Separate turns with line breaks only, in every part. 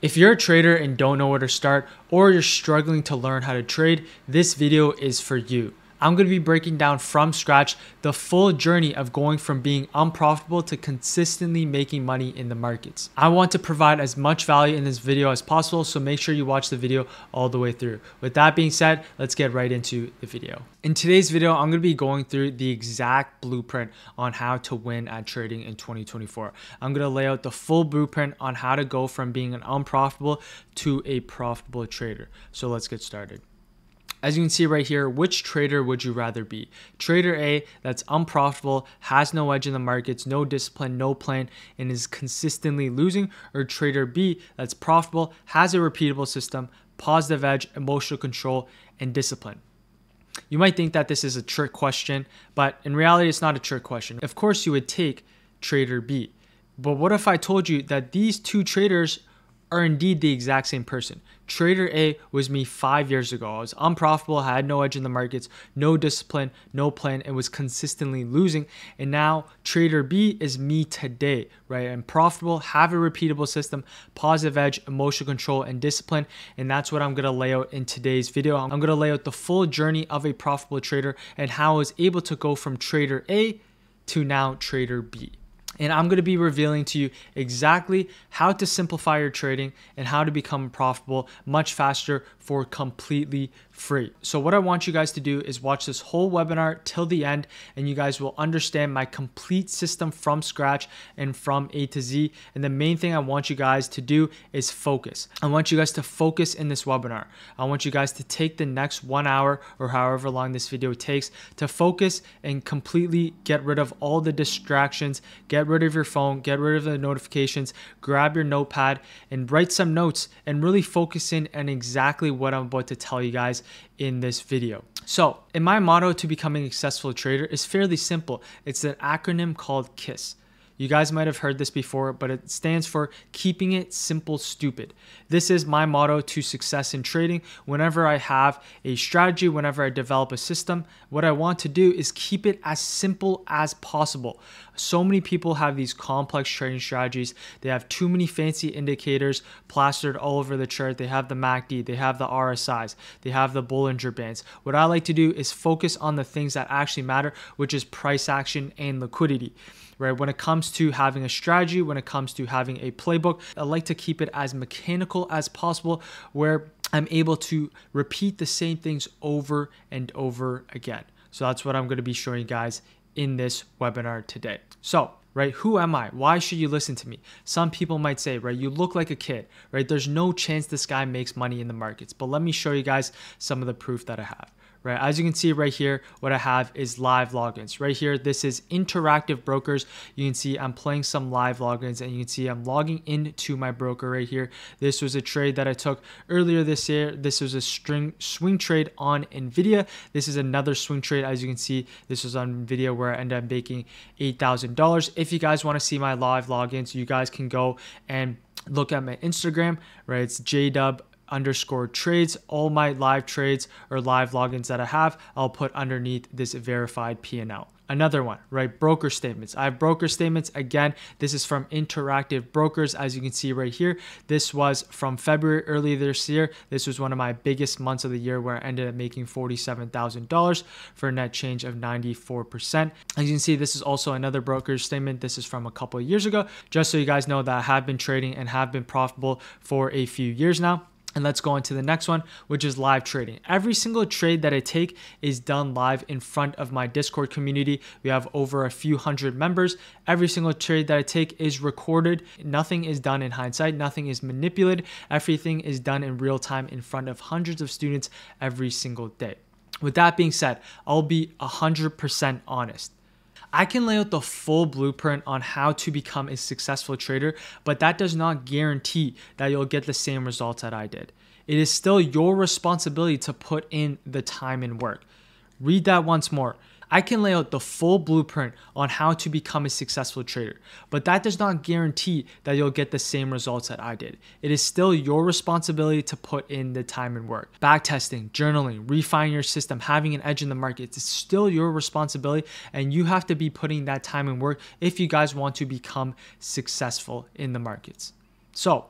If you're a trader and don't know where to start, or you're struggling to learn how to trade, this video is for you. I'm going to be breaking down from scratch the full journey of going from being unprofitable to consistently making money in the markets. I want to provide as much value in this video as possible, so make sure you watch the video all the way through. With that being said, let's get right into the video. In today's video, I'm going to be going through the exact blueprint on how to win at trading in 2024. I'm going to lay out the full blueprint on how to go from being an unprofitable to a profitable trader. So let's get started. As you can see right here, which trader would you rather be? Trader A, that's unprofitable, has no edge in the markets, no discipline, no plan, and is consistently losing, or trader B, that's profitable, has a repeatable system, positive edge, emotional control, and discipline? You might think that this is a trick question, but in reality, it's not a trick question. Of course, you would take trader B. But what if I told you that these two traders are indeed the exact same person? Trader A was me 5 years ago. I was unprofitable, had no edge in the markets, no discipline, no plan, and was consistently losing. And now Trader B is me today, right? I'm profitable, have a repeatable system, positive edge, emotional control, and discipline. And that's what I'm going to lay out in today's video. I'm going to lay out the full journey of a profitable trader and how I was able to go from Trader A to now Trader B. And I'm going to be revealing to you exactly how to simplify your trading and how to become profitable much faster for completely free. So what I want you guys to do is watch this whole webinar till the end, and you guys will understand my complete system from scratch and from A to Z. And the main thing I want you guys to do is focus. I want you guys to focus in this webinar. I want you guys to take the next 1 hour or however long this video takes to focus and completely get rid of all the distractions, get rid of your phone, get rid of the notifications, grab your notepad and write some notes and really focus in on exactly what I'm about to tell you guys in this video. So, in my motto to becoming a successful trader is fairly simple. It's an acronym called KISS. You guys might have heard this before, but it stands for keeping it simple, stupid. This is my motto to success in trading. Whenever I have a strategy, whenever I develop a system, what I want to do is keep it as simple as possible. So many people have these complex trading strategies. They have too many fancy indicators plastered all over the chart. They have the MACD, they have the RSIs, they have the Bollinger Bands. What I like to do is focus on the things that actually matter, which is price action and liquidity. Right? When it comes to having a strategy, when it comes to having a playbook, I like to keep it as mechanical as possible, where I'm able to repeat the same things over and over again. So that's what I'm going to be showing you guys in this webinar today. So, right, who am I? Why should you listen to me? Some people might say, right, you look like a kid, right? There's no chance this guy makes money in the markets. But let me show you guys some of the proof that I have. Right, as you can see right here, what I have is live logins. Right here, this is interactive brokers. You can see I'm playing some live logins, and you can see I'm logging into my broker right here. This was a trade that I took earlier this year. This was a swing trade on NVIDIA. This is another swing trade. As you can see, this was on NVIDIA where I ended up making $8,000. If you guys want to see my live logins, you guys can go and look at my Instagram, right? It's JW_trades. All my live trades or live logins that I have, I'll put underneath this verified P&L. Another one, right? Broker statements. I have broker statements. Again, this is from Interactive Brokers. As you can see right here, this was from February earlier this year. This was one of my biggest months of the year where I ended up making $47,000 for a net change of 94%. As you can see, this is also another broker statement. This is from a couple of years ago, just so you guys know that I have been trading and have been profitable for a few years now. And let's go on to the next one, which is live trading. Every single trade that I take is done live in front of my Discord community. We have over a few hundred members. Every single trade that I take is recorded. Nothing is done in hindsight. Nothing is manipulated. Everything is done in real time in front of hundreds of students every single day. With that being said, I'll be 100% honest. I can lay out the full blueprint on how to become a successful trader, but that does not guarantee that you'll get the same results that I did. It is still your responsibility to put in the time and work. Read that once more. I can lay out the full blueprint on how to become a successful trader, but that does not guarantee that you'll get the same results that I did. It is still your responsibility to put in the time and work. Backtesting, journaling, refining your system, having an edge in the market, it's still your responsibility, and you have to be putting that time and work if you guys want to become successful in the markets. So,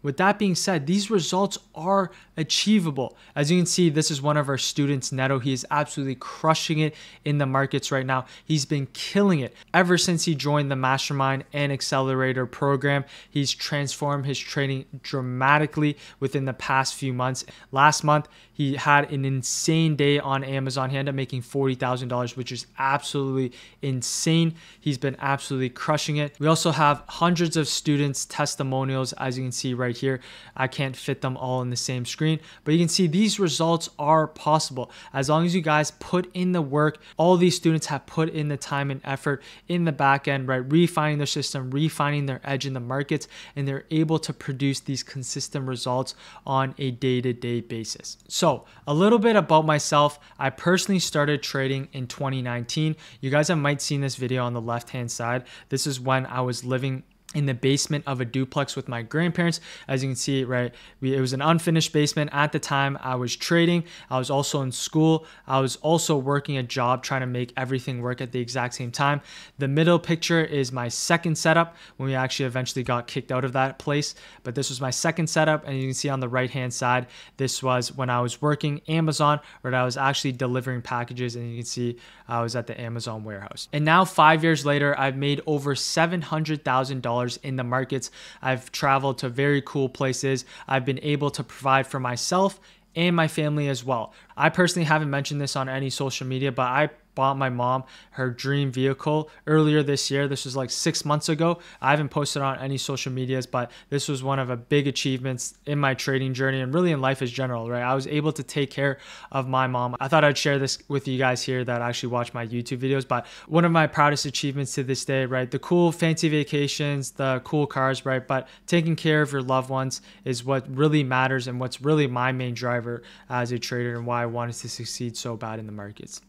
with that being said, these results are achievable. As you can see, this is one of our students, Neto. He is absolutely crushing it in the markets right now. He's been killing it ever since he joined the Mastermind and Accelerator program. He's transformed his trading dramatically within the past few months. Last month, he had an insane day on Amazon. He ended up making $40,000, which is absolutely insane. He's been absolutely crushing it. We also have hundreds of students' testimonials, as you can see right here. I can't fit them all in the same screen, but you can see these results are possible as long as you guys put in the work. All these students have put in the time and effort in the back end, right? Refining their system, refining their edge in the markets, and they're able to produce these consistent results on a day-to-day basis. So a little bit about myself. I personally started trading in 2019. You guys have might seen this video on the left-hand side. This is when I was living in the basement of a duplex with my grandparents. As you can see, right, it was an unfinished basement. At the time I was trading, I was also in school, I was also working a job trying to make everything work at the exact same time. The middle picture is my second setup when we actually eventually got kicked out of that place, but this was my second setup. And you can see on the right hand side, this was when I was working Amazon, where I was actually delivering packages, and you can see I was at the Amazon warehouse. And now 5 years later, I've made over $700,000 in the markets. I've traveled to very cool places. I've been able to provide for myself and my family as well. I personally haven't mentioned this on any social media, but I bought my mom her dream vehicle earlier this year. This was like 6 months ago. I haven't posted on any social medias, but this was one of the big achievements in my trading journey and really in life as general, right? I was able to take care of my mom. I thought I'd share this with you guys here that actually watch my YouTube videos, but one of my proudest achievements to this day, right? The cool fancy vacations, the cool cars, right? But taking care of your loved ones is what really matters and what's really my main driver as a trader and why I wanted to succeed so bad in the markets.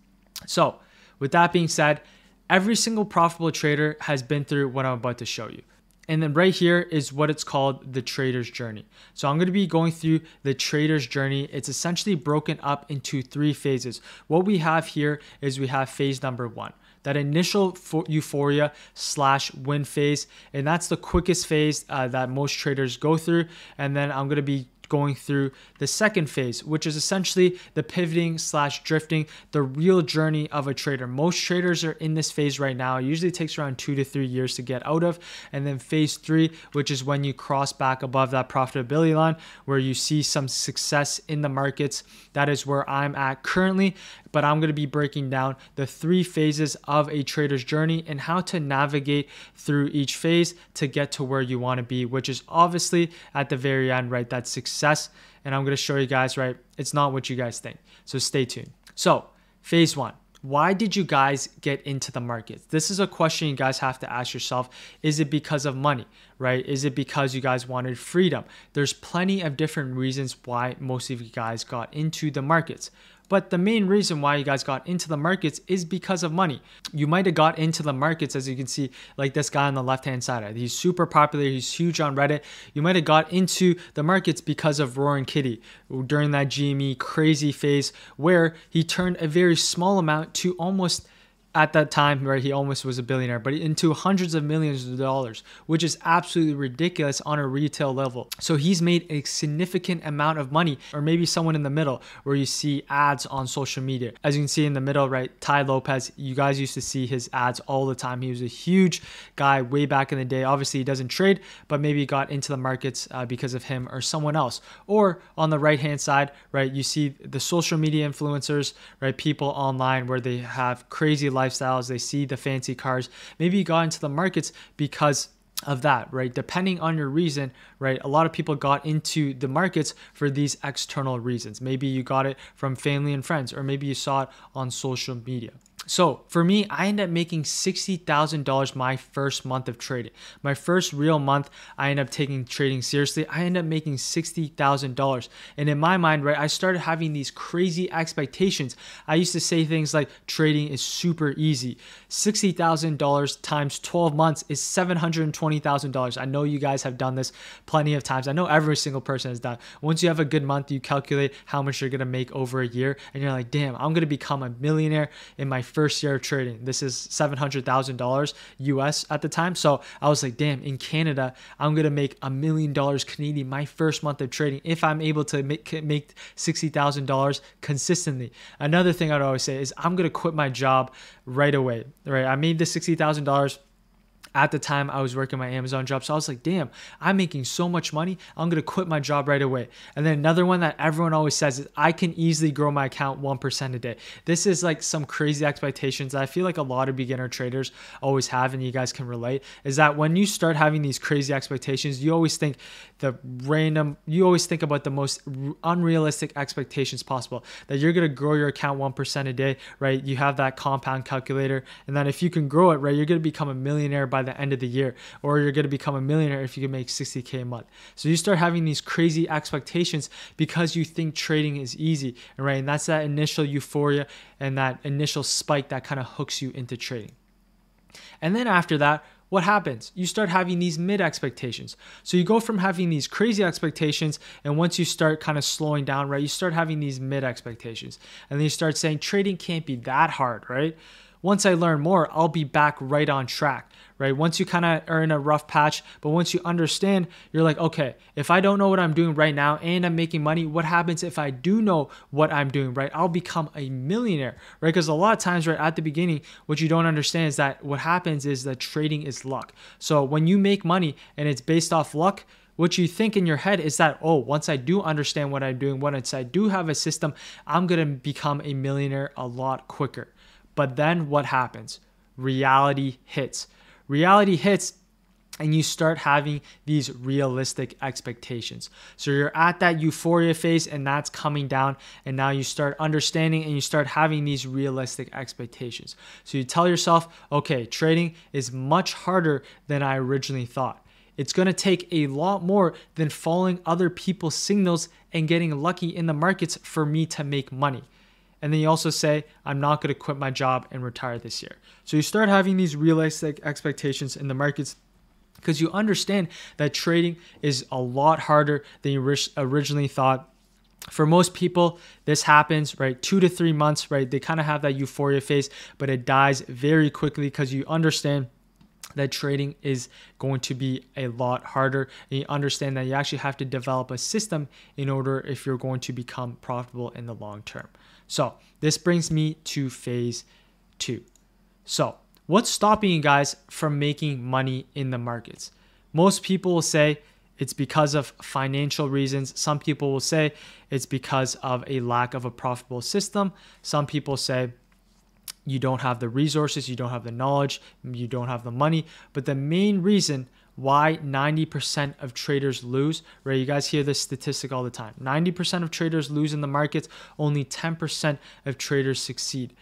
So with that being said, every single profitable trader has been through what I'm about to show you. And then right here is what it's called the trader's journey. So I'm going to be going through the trader's journey. It's essentially broken up into 3 phases. What we have here is we have phase number 1, that initial euphoria / win phase. And that's the quickest phase that most traders go through. And then I'm going to be going through the second phase, which is essentially the pivoting / drifting, the real journey of a trader. Most traders are in this phase right now. It usually takes around 2 to 3 years to get out of. And then phase 3, which is when you cross back above that profitability line, where you see some success in the markets. That is where I'm at currently. But I'm going to be breaking down the 3 phases of a trader's journey and how to navigate through each phase to get to where you want to be, which is obviously at the very end, right? That's success. And I'm going to show you guys, right? It's not what you guys think. So stay tuned. So phase 1. Why did you guys get into the market? This is a question you guys have to ask yourself. Is it because of money, right? Is it because you guys wanted freedom? There's plenty of different reasons why most of you guys got into the markets. But the main reason why you guys got into the markets is because of money. You might have got into the markets, as you can see, like this guy on the left-hand side. He's super popular. He's huge on Reddit. You might have got into the markets because of Roaring Kitty during that GME crazy phase where he turned a very small amount to almost, at that time, right, he almost was a billionaire, but into hundreds of millions of dollars, which is absolutely ridiculous on a retail level. So he's made a significant amount of money. Or maybe someone in the middle where you see ads on social media. As you can see in the middle, right, Tai Lopez, you guys used to see his ads all the time. He was a huge guy way back in the day. Obviously he doesn't trade, but maybe he got into the markets because of him or someone else. Or on the right hand side, right, you see the social media influencers, right, people online where they have crazy lifestyles, they see the fancy cars. Maybe you got into the markets because of that, right? Depending on your reason, right? A lot of people got into the markets for these external reasons. Maybe you got it from family and friends, or maybe you saw it on social media. So for me, I ended up making $60,000 my first month of trading. My first real month, I ended up taking trading seriously. I ended up making $60,000. And in my mind, right, I started having these crazy expectations. I used to say things like trading is super easy. $60,000 times 12 months is $720,000. I know you guys have done this plenty of times. I know every single person has done. Once you have a good month, you calculate how much you're going to make over a year. And you're like, damn, I'm going to become a millionaire in my first year of trading. This is $700,000 US at the time. So I was like, damn, in Canada, I'm going to make $1 million Canadian my first month of trading if I'm able to make $60,000 consistently. Another thing I'd always say is I'm going to quit my job right away, right? I made the $60,000 at the time I was working my Amazon job. So I was like, damn, I'm making so much money. I'm going to quit my job right away. And then another one that everyone always says is I can easily grow my account 1% a day. This is like some crazy expectations that I feel like a lot of beginner traders always have, and you guys can relate, is that when you start having these crazy expectations, you always think about the most unrealistic expectations possible, that you're going to grow your account 1% a day, right? You have that compound calculator. And then if you can grow it, right, you're going to become a millionaire by the end of the year, or you're going to become a millionaire if you can make $60K a month. So you start having these crazy expectations because you think trading is easy, right? And that's that initial euphoria and that initial spike that kind of hooks you into trading. And then after that, what happens? You start having these mid expectations. So you go from having these crazy expectations, and once you start kind of slowing down, right, you start having these mid expectations. And then you start saying trading can't be that hard, right? Once I learn more, I'll be back right on track, right? Once you kind of are in a rough patch, but once you understand, you're like, okay, if I don't know what I'm doing right now and I'm making money, what happens if I do know what I'm doing, right? I'll become a millionaire, right? Because a lot of times, right, at the beginning, what you don't understand is that what happens is that trading is luck. So when you make money and it's based off luck, what you think in your head is that, oh, once I do understand what I'm doing, once I do have a system, I'm going to become a millionaire a lot quicker. But then what happens? Reality hits. Reality hits, and you start having these realistic expectations. So you're at that euphoria phase, and that's coming down, and now you start understanding and you start having these realistic expectations. So you tell yourself, okay, trading is much harder than I originally thought. It's going to take a lot more than following other people's signals and getting lucky in the markets for me to make money. And then you also say, I'm not going to quit my job and retire this year. So you start having these realistic expectations in the markets because you understand that trading is a lot harder than you originally thought. For most people, this happens, right? 2 to 3 months, right? They kind of have that euphoria phase, but it dies very quickly because you understand that trading is going to be a lot harder, and you understand that you actually have to develop a system in order if you're going to become profitable in the long term. So this brings me to phase 2. So what's stopping you guys from making money in the markets? Most people will say it's because of financial reasons. Some people will say it's because of a lack of a profitable system. Some people say you don't have the resources, you don't have the knowledge, you don't have the money. But the main reason why 90% of traders lose, right? You guys hear this statistic all the time. 90% of traders lose in the markets, only 10% of traders succeed,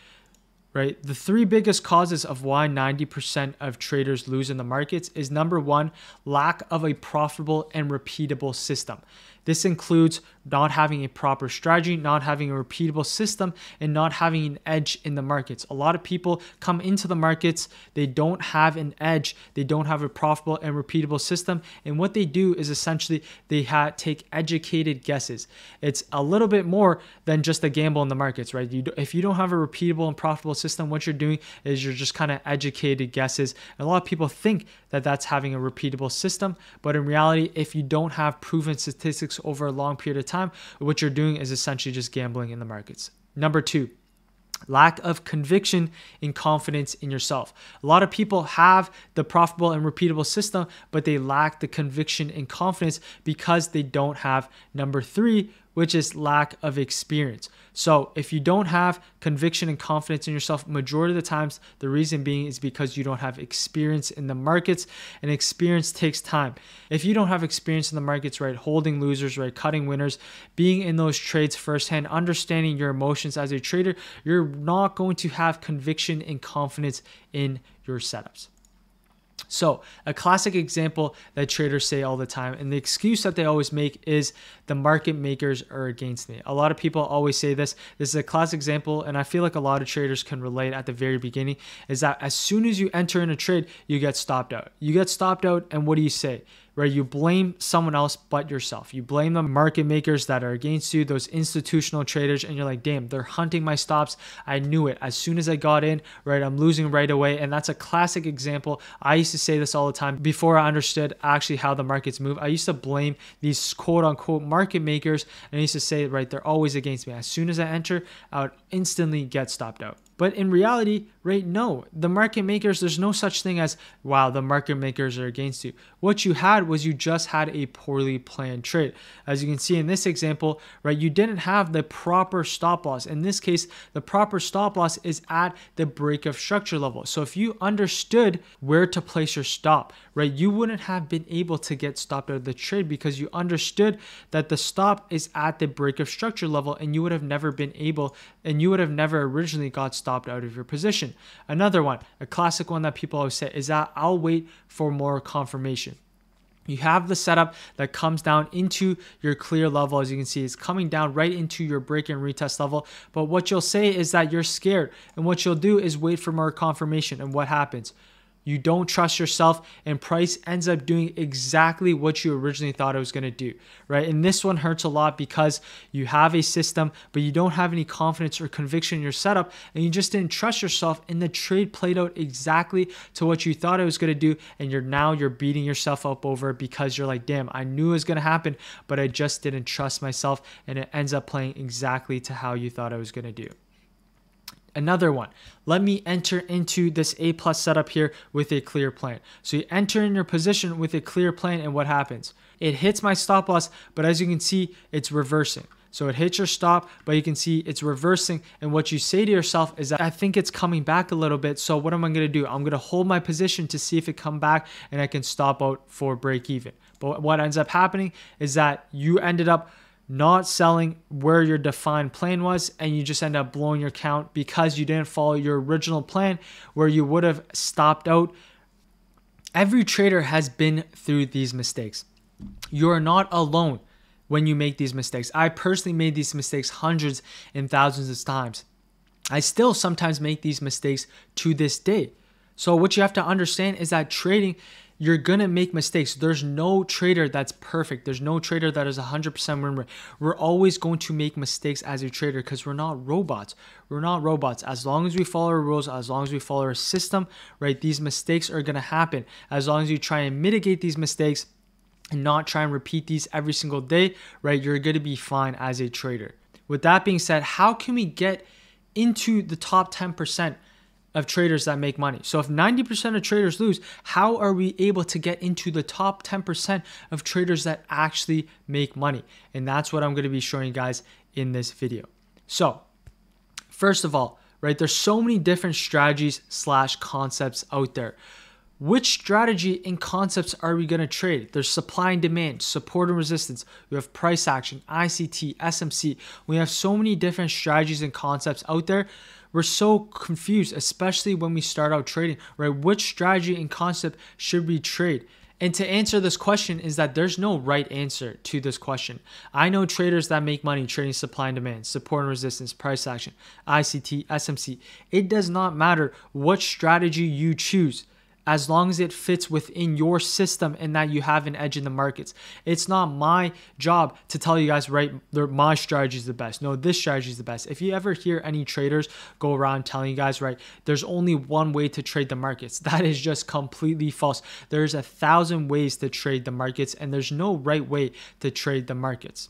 right? The 3 biggest causes of why 90% of traders lose in the markets is number 1, lack of a profitable and repeatable system. This includes not having a proper strategy, not having a repeatable system, and not having an edge in the markets. A lot of people come into the markets, they don't have an edge, they don't have a profitable and repeatable system, and what they do is essentially they take educated guesses. It's a little bit more than just a gamble in the markets, right? If you don't have a repeatable and profitable system, what you're doing is you're just kind of educated guesses. And a lot of people think that that's having a repeatable system, but in reality, if you don't have proven statistics over a long period of time, what you're doing is essentially just gambling in the markets. Number 2, lack of conviction and confidence in yourself. A lot of people have the profitable and repeatable system, but they lack the conviction and confidence because they don't have number 3, which is lack of experience. So if you don't have conviction and confidence in yourself, majority of the times, the reason being is because you don't have experience in the markets, and experience takes time. If you don't have experience in the markets, right, holding losers, right, cutting winners, being in those trades firsthand, understanding your emotions as a trader, you're not going to have conviction and confidence in your setups. So a classic example that traders say all the time, and the excuse that they always make is the market makers are against me. A lot of people always say this. This is a classic example, and I feel like a lot of traders can relate at the very beginning, is that as soon as you enter in a trade, you get stopped out. You get stopped out, and what do you say? right? You blame someone else but yourself. You blame the market makers that are against you, those institutional traders, and you're like, damn, they're hunting my stops. I knew it. As soon as I got in, right, I'm losing right away. And that's a classic example. I used to say this all the time before I understood actually how the markets move. I used to blame these quote unquote market makers, and I used to say, right, they're always against me. As soon as I enter, I would instantly get stopped out. But in reality, right, no, the market makers, there's no such thing as, wow, the market makers are against you. What you had was you just had a poorly planned trade. As you can see in this example, right, you didn't have the proper stop loss. In this case, the proper stop loss is at the break of structure level. So if you understood where to place your stop, right, you wouldn't have been able to get stopped out of the trade because you understood that the stop is at the break of structure level, and you would have never been able, and you would have never originally got stopped out of your position. Another one, a classic one that people always say is that I'll wait for more confirmation. You have the setup that comes down into your clear level. As you can see, it's coming down right into your break and retest level. But what you'll say is that you're scared. And what you'll do is wait for more confirmation. And what happens? You don't trust yourself, and price ends up doing exactly what you originally thought it was going to do, right? And this one hurts a lot because you have a system, but you don't have any confidence or conviction in your setup, and you just didn't trust yourself, and the trade played out exactly to what you thought it was going to do, and you're beating yourself up over it because you're like, damn, I knew it was going to happen, but I just didn't trust myself, and it ends up playing exactly to how you thought it was going to do. Another one, let me enter into this A+ setup here with a clear plan. So you enter in your position with a clear plan, and what happens? It hits my stop loss, but as you can see, it's reversing. So it hits your stop, but you can see it's reversing. And what you say to yourself is that I think it's coming back a little bit. So what am I going to do? I'm going to hold my position to see if it come back and I can stop out for break even. But what ends up happening is that you ended up not selling where your defined plan was, and you just end up blowing your count because you didn't follow your original plan where you would have stopped out. Every trader has been through these mistakes. You are not alone when you make these mistakes. I personally made these mistakes hundreds and thousands of times. I still sometimes make these mistakes to this day. So what you have to understand is that trading, you're going to make mistakes. There's no trader that's perfect. There's no trader that is 100% win rate. We're always going to make mistakes as a trader because we're not robots. We're not robots. As long as we follow our rules, as long as we follow our system, right, these mistakes are going to happen. As long as you try and mitigate these mistakes and not try and repeat these every single day, right, you're going to be fine as a trader. With that being said, how can we get into the top 10% of traders that make money? So if 90% of traders lose, how are we able to get into the top 10% of traders that actually make money? And that's what I'm going to be showing you guys in this video. So first of all, right, there's so many different strategies / concepts out there. Which strategy and concepts are we going to trade? There's supply and demand, support and resistance. We have price action, ICT, SMC. We have so many different strategies and concepts out there. We're so confused, especially when we start out trading, right? Which strategy and concept should we trade? And to answer this question is that there's no right answer to this question. I know traders that make money trading supply and demand, support and resistance, price action, ICT, SMC. It does not matter what strategy you choose, as long as it fits within your system and that you have an edge in the markets. It's not my job to tell you guys, right, my strategy is the best. No, this strategy is the best. If you ever hear any traders go around telling you guys, right, there's only one way to trade the markets, that is just completely false. There's 1,000 ways to trade the markets, and there's no right way to trade the markets.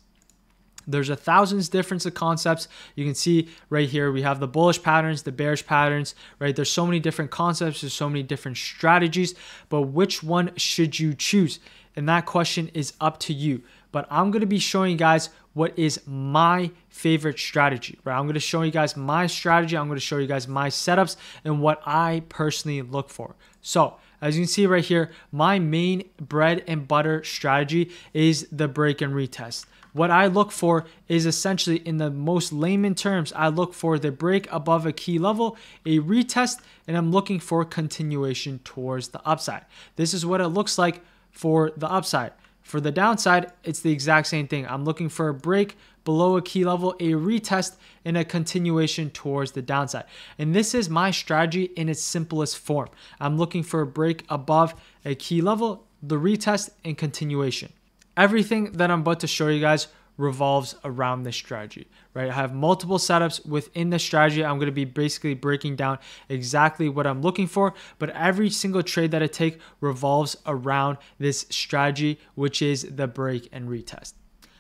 There's 1,000 different concepts. You can see right here, we have the bullish patterns, the bearish patterns, right? There's so many different concepts. There's so many different strategies, but which one should you choose? And that question is up to you. But I'm going to be showing you guys what is my favorite strategy, right? I'm going to show you guys my strategy. I'm going to show you guys my setups and what I personally look for. So as you can see right here, my main bread and butter strategy is the break and retest. What I look for is essentially, in the most layman terms, I look for the break above a key level, a retest, and I'm looking for continuation towards the upside. This is what it looks like for the upside. For the downside, it's the exact same thing. I'm looking for a break below a key level, a retest, and a continuation towards the downside. And this is my strategy in its simplest form. I'm looking for a break above a key level, the retest, and continuation. Everything that I'm about to show you guys revolves around this strategy, right? I have multiple setups within the strategy. I'm going to be basically breaking down exactly what I'm looking for, but every single trade that I take revolves around this strategy, which is the break and retest.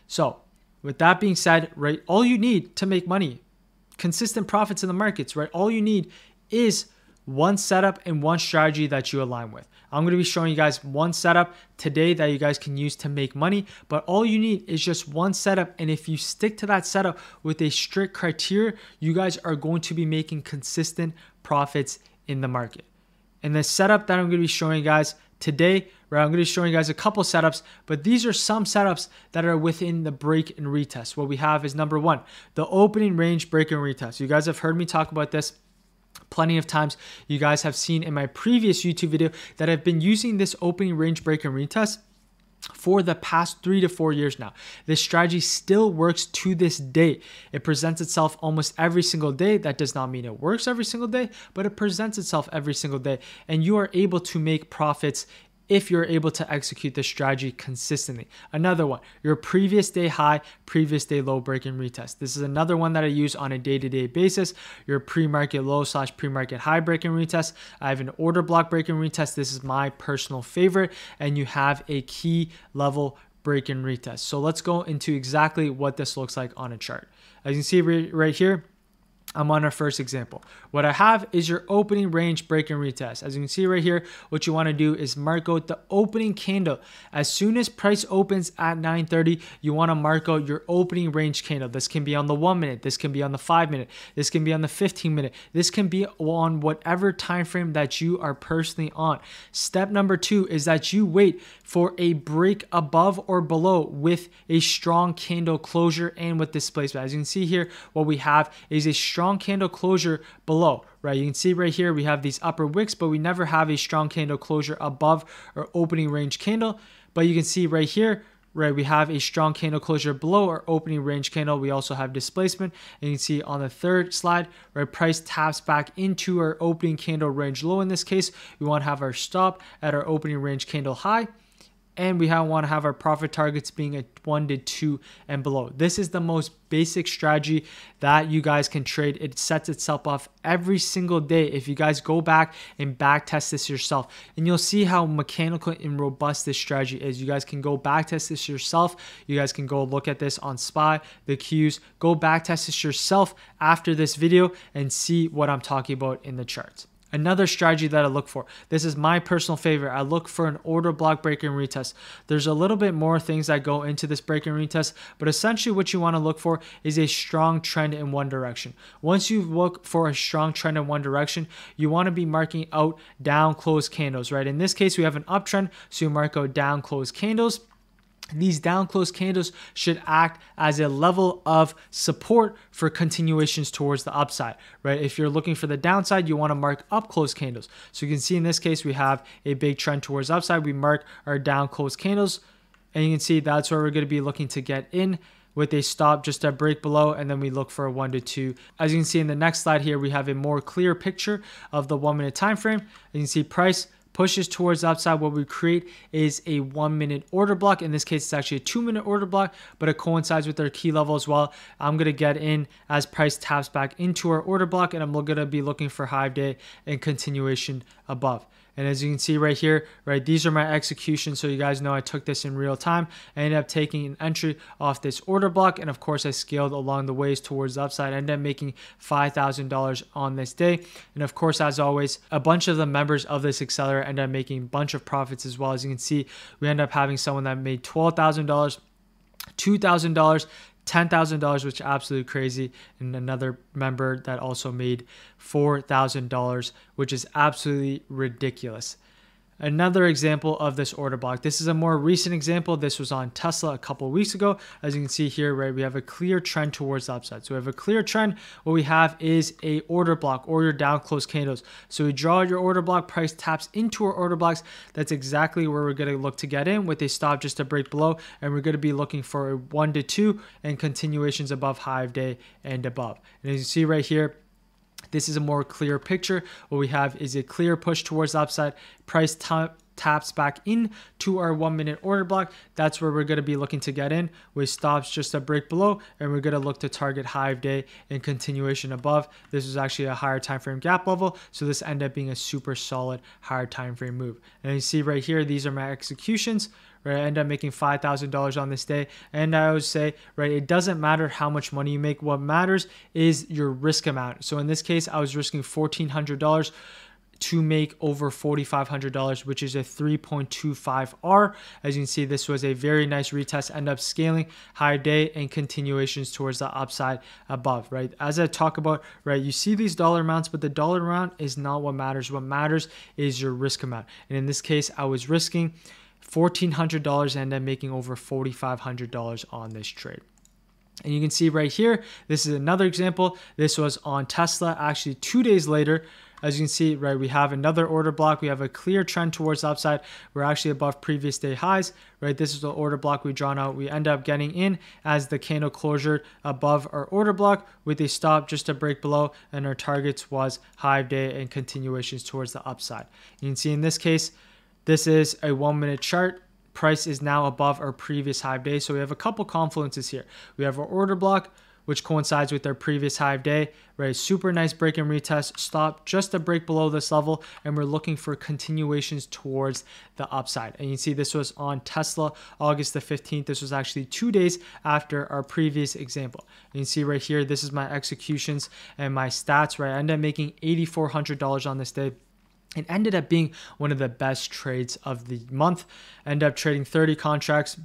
So with that being said, right, all you need to make money, consistent profits in the markets, right? All you need is one setup and one strategy that you align with. I'm going to be showing you guys one setup today that you guys can use to make money, but all you need is just one setup. And if you stick to that setup with a strict criteria, you guys are going to be making consistent profits in the market. And the setup that I'm going to be showing you guys today, right, I'm going to be showing you guys a couple setups, but these are some setups that are within the break and retest. What we have is number one, the opening range break and retest. You guys have heard me talk about this plenty of times. You guys have seen in my previous YouTube video that I've been using this opening range break and retest for the past 3 to 4 years now. This strategy still works to this day. It presents itself almost every single day. That does not mean it works every single day, but it presents itself every single day. And you are able to make profits if you're able to execute this strategy consistently. Another one, your previous day high, previous day low break and retest. This is another one that I use on a day-to-day basis. Your pre-market low / pre-market high break and retest. I have an order block break and retest. This is my personal favorite. And you have a key level break and retest. So let's go into exactly what this looks like on a chart. As you can see right here, I'm on our first example. What I have is your opening range break and retest. As you can see right here, what you want to do is mark out the opening candle. As soon as price opens at 9:30, you want to mark out your opening range candle. This can be on the 1 minute, this can be on the 5 minute, this can be on the 15 minute, this can be on whatever time frame that you are personally on. Step number 2 is that you wait for a break above or below with a strong candle closure and with displacement. As you can see here, what we have is a strong candle closure below, right? You can see right here we have these upper wicks, but we never have a strong candle closure above our opening range candle. But you can see right here, right, we have a strong candle closure below our opening range candle. We also have displacement, and you can see on the third slide, right, price taps back into our opening candle range low. In this case, we want to have our stop at our opening range candle high. And we want to have our profit targets being at 1 to 2 and below. This is the most basic strategy that you guys can trade. It sets itself off every single day. If you guys go back and back test this yourself, and you'll see how mechanical and robust this strategy is. You guys can go back test this yourself. You guys can go look at this on SPY, the Qs. Go back test this yourself after this video and see what I'm talking about in the charts. Another strategy that I look for, this is my personal favorite. I look for an order block break and retest. There's a little bit more things that go into this break and retest, but essentially what you want to look for is a strong trend in one direction. Once you look for a strong trend in one direction, you want to be marking out down closed candles, right? In this case, we have an uptrend, so you mark out down closed candles. These down closed candles should act as a level of support for continuations towards the upside, right? If you're looking for the downside, you want to mark up closed candles. So you can see in this case, we have a big trend towards upside. We mark our down closed candles, and you can see that's where we're going to be looking to get in with a stop just a break below, and then we look for a 1 to 2. As you can see in the next slide here, we have a more clear picture of the 1 minute time frame. You can see price pushes towards the upside. What we create is a 1 minute order block. In this case, it's actually a 2 minute order block, but it coincides with our key level as well. I'm going to get in as price taps back into our order block, and I'm going to be looking for high day and continuation above. And as you can see right here, right, these are my executions. So you guys know I took this in real time. I ended up taking an entry off this order block. And of course, I scaled along the ways towards the upside. I ended up making $5,000 on this day. And of course, as always, a bunch of the members of this accelerator ended up making a bunch of profits as well. As you can see, we end up having someone that made $12,000, $2,000, $10,000, which is absolutely crazy, and another member that also made $4,000, which is absolutely ridiculous. Another example of this order block. This is a more recent example. This was on Tesla a couple of weeks ago. As you can see here, right, we have a clear trend towards the upside. So we have a clear trend. What we have is a order block or your down close candles. So we draw your order block, price taps into our order blocks. That's exactly where we're going to look to get in with a stop just to break below. And we're going to be looking for a 1 to 2 and continuations above high of day and above. And as you see right here, this is a more clear picture. What we have is a clear push towards the upside. Price taps back into our 1 minute order block, that's where we're going to be looking to get in with stops just a break below, and we're going to look to target high of day and continuation above. This is actually a higher time frame gap level, so this ended up being a super solid higher time frame move. And you see right here, these are my executions. Right, I end up making $5,000 on this day. And I always say, right, it doesn't matter how much money you make. What matters is your risk amount. So in this case, I was risking $1,400 to make over $4,500, which is a 3.25R. As you can see, this was a very nice retest, end up scaling high day and continuations towards the upside above, right? As I talk about, right, you see these dollar amounts, but the dollar amount is not what matters. What matters is your risk amount. And in this case, I was risking $1,400 and I'm making over $4,500 on this trade. And you can see right here, this is another example. This was on Tesla, actually 2 days later. As you can see, right, we have another order block. We have a clear trend towards the upside. We're actually above previous day highs, right? This is the order block we drawn out. We end up getting in as the candle closure above our order block with a stop just a break below, and our targets was high of day and continuations towards the upside. You can see in this case, this is a 1 minute chart. Price is now above our previous high of day. So we have a couple confluences here. We have our order block, which coincides with our previous high of day, right? Super nice break and retest, stop just a break below this level, and we're looking for continuations towards the upside. And you can see this was on Tesla, August the 15th. This was actually 2 days after our previous example. And you can see right here, this is my executions and my stats, right? I ended up making $8,400 on this day. It ended up being one of the best trades of the month. Ended up trading 30 contracts,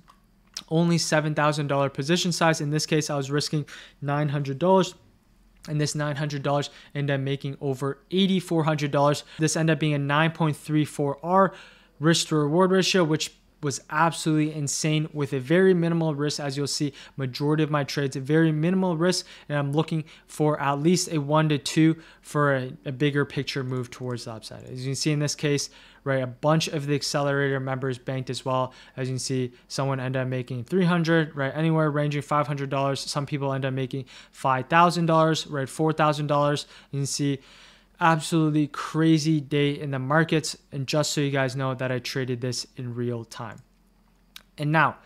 only $7,000 position size. In this case, I was risking $900. And this $900 ended up making over $8,400. This ended up being a 9.34R risk to reward ratio, which was absolutely insane with a very minimal risk. As you'll see, majority of my trades, a very minimal risk, and I'm looking for at least a 1 to 2 for a bigger picture move towards the upside. As you can see in this case, right, a bunch of the accelerator members banked as well. As you can see, someone ended up making $300, right, anywhere ranging $500. Some people end up making $5,000, right, $4,000. You can see absolutely crazy day in the markets. And just so you guys know that I traded this in real time. And now,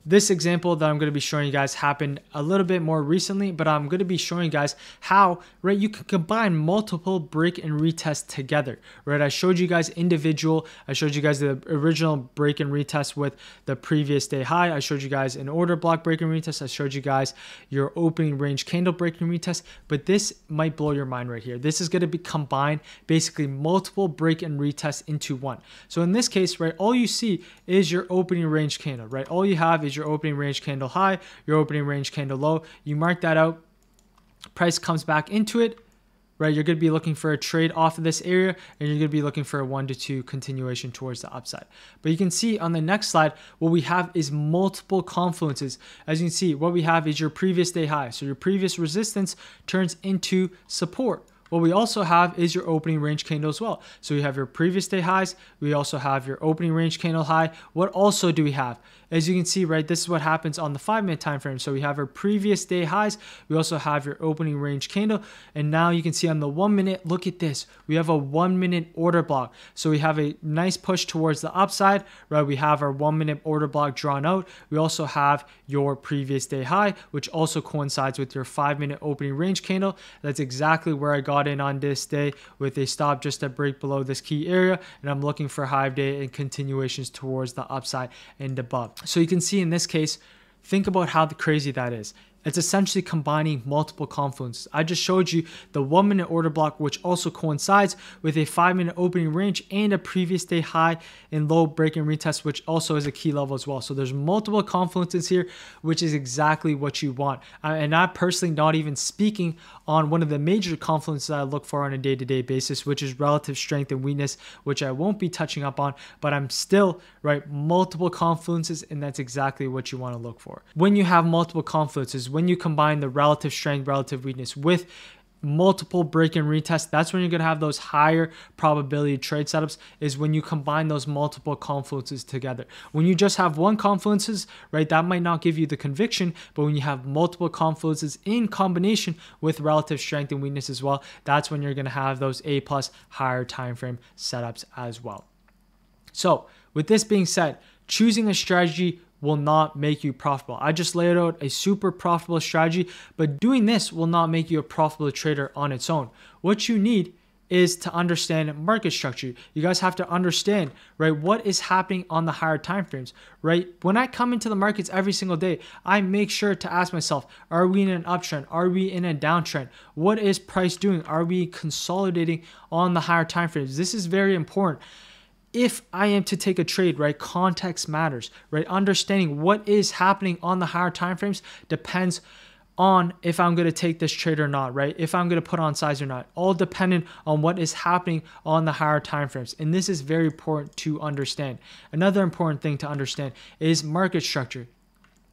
this example that I'm going to be showing you guys happened a little bit more recently, but I'm going to be showing you guys how, right, you can combine multiple break and retest together, right? I showed you guys individual. I showed you guys the original break and retest with the previous day high. I showed you guys an order block break and retest. I showed you guys your opening range candle break and retest, but this might blow your mind right here. This is going to be combined basically multiple break and retest into one. So in this case, right, all you see is your opening range candle, right? All you have is your opening range candle high, your opening range candle low. You mark that out, price comes back into it, right? You're going to be looking for a trade off of this area, and you're going to be looking for a 1 to 2 continuation towards the upside. But you can see on the next slide, what we have is multiple confluences. As you can see, what we have is your previous day high. So your previous resistance turns into support. What we also have is your opening range candle as well. So you have your previous day highs. We also have your opening range candle high. What also do we have? As you can see, right, this is what happens on the 5 minute time frame. So we have our previous day highs. We also have your opening range candle. And now you can see on the 1 minute, look at this. We have a 1 minute order block. So we have a nice push towards the upside, right? We have our 1 minute order block drawn out. We also have your previous day high, which also coincides with your 5 minute opening range candle. That's exactly where I got in on this day with a stop just a break below this key area, and I'm looking for high day and continuations towards the upside and above. So you can see in this case, think about how crazy that is. It's essentially combining multiple confluences. I just showed you the 1 minute order block, which also coincides with a 5 minute opening range and a previous day high and low break and retest, which also is a key level as well. So there's multiple confluences here, which is exactly what you want. And I'm personally not even speaking on one of the major confluences I look for on a day-to-day basis, which is relative strength and weakness, which I won't be touching up on, but I'm still, right, multiple confluences, and that's exactly what you want to look for. When you have multiple confluences, when you combine the relative strength, relative weakness with multiple break and retest, that's when you're going to have those higher probability trade setups, is when you combine those multiple confluences together. When you just have one confluences, right, that might not give you the conviction, but when you have multiple confluences in combination with relative strength and weakness as well, that's when you're going to have those A+ higher time frame setups as well. So with this being said, choosing a strategy will not make you profitable. I just laid out a super profitable strategy, but doing this will not make you a profitable trader on its own. What you need is to understand market structure. You guys have to understand, right, what is happening on the higher time frames, right? When I come into the markets every single day, I make sure to ask myself, are we in an uptrend? Are we in a downtrend? What is price doing? Are we consolidating on the higher time frames? This is very important. If I am to take a trade, right, context matters, right? Understanding what is happening on the higher time frames depends on if I'm going to take this trade or not, right? If I'm going to put on size or not, all dependent on what is happening on the higher time frames. And this is very important to understand. Another important thing to understand is market structure.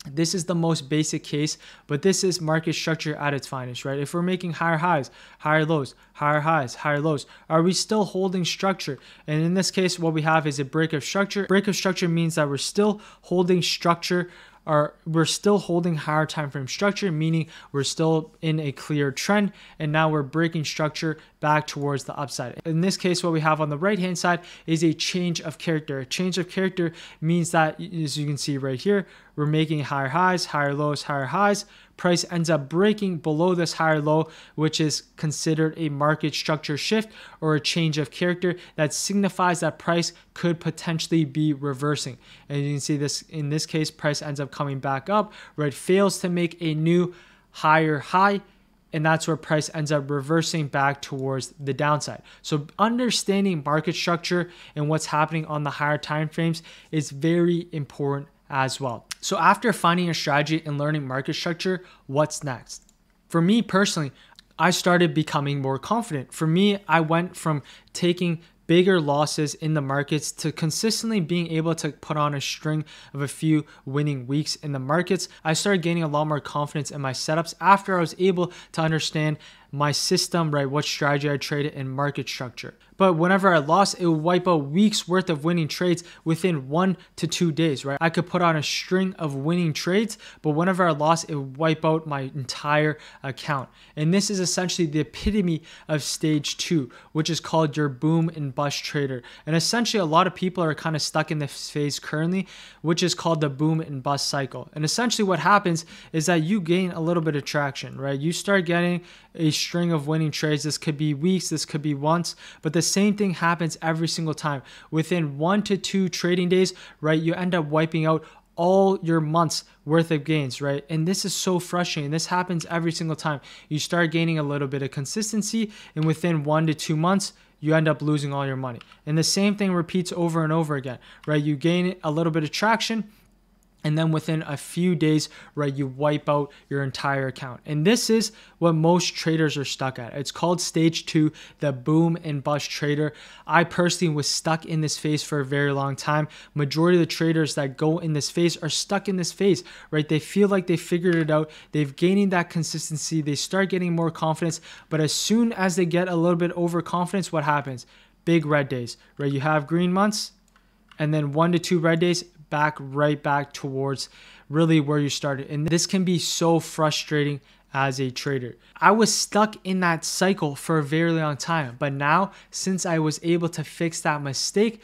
This is the most basic case, but this is market structure at its finest, right? If we're making higher highs, higher lows, higher highs, higher lows, are we still holding structure? And in this case, what we have is a break of structure. Break of structure means that we're still holding structure, or we're still holding higher time frame structure, meaning we're still in a clear trend, and now we're breaking structure back towards the upside. In this case, what we have on the right hand side is a change of character. A change of character means that, as you can see right here, we're making higher highs, higher lows, higher highs. Price ends up breaking below this higher low, which is considered a market structure shift or a change of character that signifies that price could potentially be reversing. And you can see this in this case, price ends up coming back up, where it fails to make a new higher high, and that's where price ends up reversing back towards the downside. So understanding market structure and what's happening on the higher time frames is very important as well. So after finding a strategy and learning market structure, what's next? For me personally, I started becoming more confident. For me, I went from taking bigger losses in the markets to consistently being able to put on a string of a few winning weeks in the markets. I started gaining a lot more confidence in my setups after I was able to understand my system, right? What strategy I traded and market structure. But whenever I lost, it would wipe out weeks worth of winning trades within 1 to 2 days, right? I could put on a string of winning trades, but whenever I lost, it would wipe out my entire account. And this is essentially the epitome of stage 2, which is called your boom and bust trader. And essentially a lot of people are kind of stuck in this phase currently, which is called the boom and bust cycle. And essentially what happens is that you gain a little bit of traction, right? You start getting a string of winning trades. This could be weeks, this could be months, but the same thing happens every single time. Within 1 to 2 trading days, right, you end up wiping out all your months worth of gains, right? And this is so frustrating. This happens every single time. You start gaining a little bit of consistency, and within 1 to 2 months, you end up losing all your money. And the same thing repeats over and over again, right? You gain a little bit of traction, and then within a few days, right, you wipe out your entire account. And this is what most traders are stuck at. It's called stage 2, the boom and bust trader. I personally was stuck in this phase for a very long time. Majority of the traders that go in this phase are stuck in this phase, right? They feel like they figured it out. They've gained that consistency. They start getting more confidence. But as soon as they get a little bit overconfidence, what happens? Big red days, right? You have green months, and then 1 to 2 red days, right back towards really where you started. And this can be so frustrating as a trader. I was stuck in that cycle for a very long time, but now since I was able to fix that mistake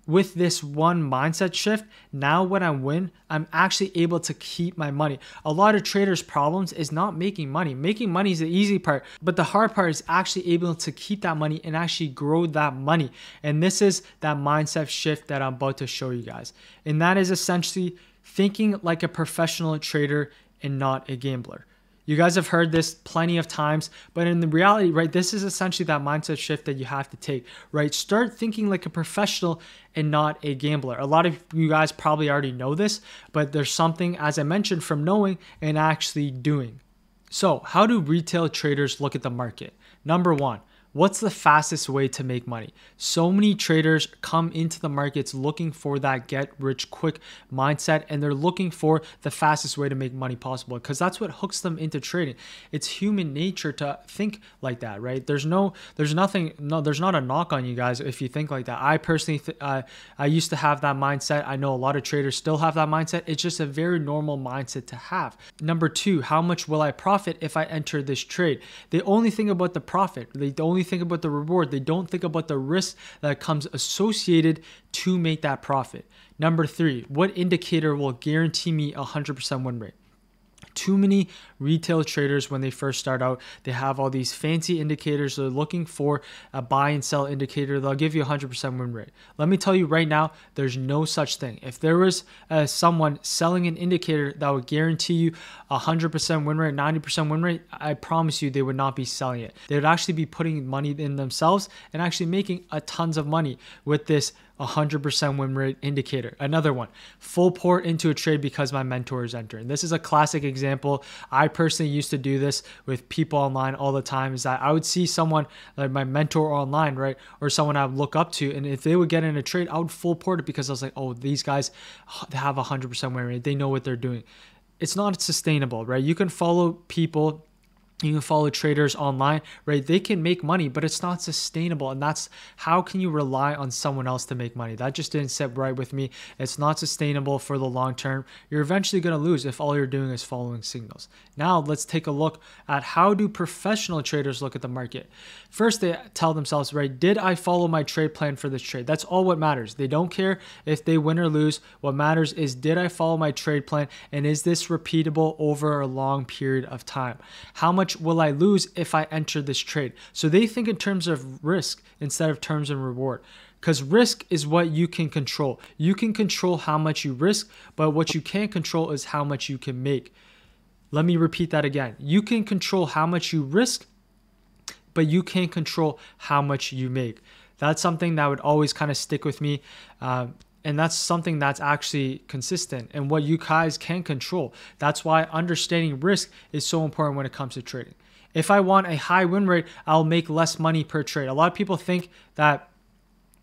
with this one mindset shift, now when I win, I'm actually able to keep my money. A lot of traders' problems is not making money. Making money is the easy part, but the hard part is actually able to keep that money and actually grow that money. And this is that mindset shift that I'm about to show you guys. And that is essentially thinking like a professional trader and not a gambler. You guys have heard this plenty of times, but in the reality, right, this is essentially that mindset shift that you have to take, right? Start thinking like a professional and not a gambler. A lot of you guys probably already know this, but there's something, as I mentioned, from knowing and actually doing. So how do retail traders look at the market? Number one, what's the fastest way to make money? So many traders come into the markets looking for that get rich quick mindset, and they're looking for the fastest way to make money possible because that's what hooks them into trading. It's human nature to think like that, right? There's not a knock on you guys if you think like that. I personally, I used to have that mindset. I know a lot of traders still have that mindset. It's just a very normal mindset to have. Number two, how much will I profit if I enter this trade? They only think about the profit. The only only think about the reward, they don't think about the risk that comes associated to make that profit. Number 3, what indicator will guarantee me 100% win rate? Too many retail traders, when they first start out, they have all these fancy indicators. They're looking for a buy and sell indicator. They'll give you 100% win rate. Let me tell you right now, there's no such thing. If there was someone selling an indicator that would guarantee you 100% win rate, 90% win rate, I promise you they would not be selling it. They would actually be putting money in themselves and actually making tons of money with this 100% win rate indicator. Another one, full port into a trade because my mentor is entering. This is a classic example. I personally used to do this with people online all the time, is that I would see someone like my mentor online, right? Or someone I would look up to. And if they would get in a trade, I would full port it because I was like, oh, these guys have 100% win rate. They know what they're doing. It's not sustainable, right? You can follow people, you can follow traders online, right? They can make money, but it's not sustainable. And that's how can you rely on someone else to make money? That just didn't sit right with me. It's not sustainable for the long term. You're eventually going to lose if all you're doing is following signals. Now let's take a look at how do professional traders look at the market. First, they tell themselves, right, did I follow my trade plan for this trade? That's all what matters. They don't care if they win or lose. What matters is, did I follow my trade plan? And is this repeatable over a long period of time? How much will I lose if I enter this trade? So they think in terms of risk instead of terms and reward, because risk is what you can control. You can control how much you risk, but what you can't control is how much you can make. Let me repeat that again. You can control how much you risk, but you can't control how much you make. That's something that would always kind of stick with me. And that's something that's actually consistent and what you guys can control. That's why understanding risk is so important when it comes to trading. If I want a high win rate, I'll make less money per trade. A lot of people think that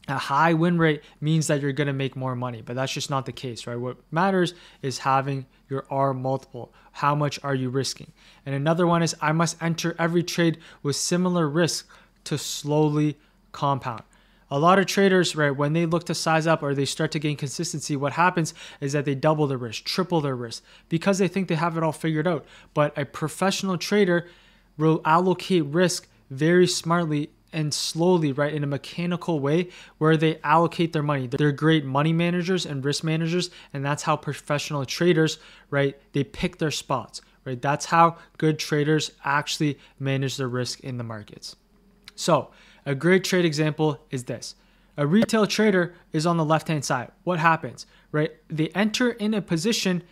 a high win rate means that you're going to make more money, but that's just not the case, right? What matters is having your R multiple. How much are you risking? And another one is, I must enter every trade with similar risk to slowly compound. A lot of traders, right, when they look to size up or they start to gain consistency, what happens is that they double their risk, triple their risk, because they think they have it all figured out. But a professional trader will allocate risk very smartly and slowly, right, in a mechanical way where they allocate their money. They're great money managers and risk managers, and that's how professional traders, right, they pick their spots, right? That's how good traders actually manage their risk in the markets. So a great trade example is this. A retail trader is on the left-hand side. What happens, right? They enter in a position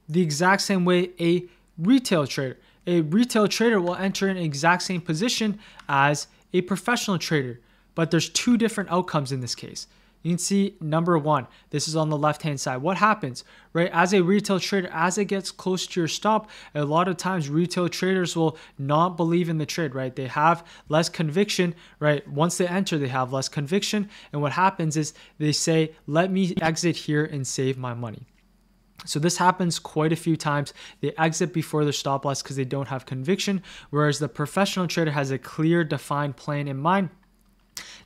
the exact same way a retail trader. A retail trader will enter in the exact same position as a professional trader, but there's two different outcomes in this case. You can see number one, this is on the left-hand side. What happens, right? As a retail trader, as it gets close to your stop, a lot of times retail traders will not believe in the trade, right? They have less conviction, right? Once they enter, they have less conviction. And what happens is they say, let me exit here and save my money. So this happens quite a few times. They exit before their stop loss because they don't have conviction, whereas the professional trader has a clear, defined plan in mind.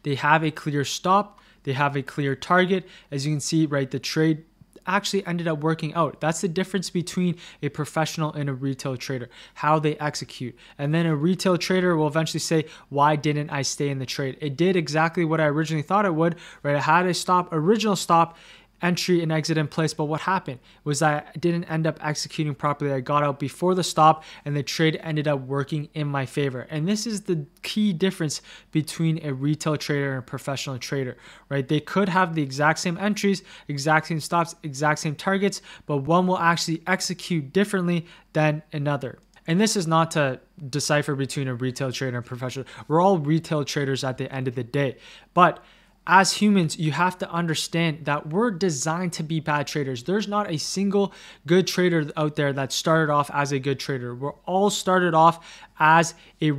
They have a clear stop. They have a clear target. As you can see, right, the trade actually ended up working out. That's the difference between a professional and a retail trader, how they execute. And then a retail trader will eventually say, why didn't I stay in the trade? It did exactly what I originally thought it would, right? I had a stop, original stop, entry and exit in place, but what happened was I didn't end up executing properly. I got out before the stop and the trade ended up working in my favor. And this is the key difference between a retail trader and a professional trader, right? They could have the exact same entries, exact same stops, exact same targets, but one will actually execute differently than another. And this is not to decipher between a retail trader and a professional. We're all retail traders at the end of the day, but as humans, you have to understand that we're designed to be bad traders. There's not a single good trader out there that started off as a good trader. We're all started off as a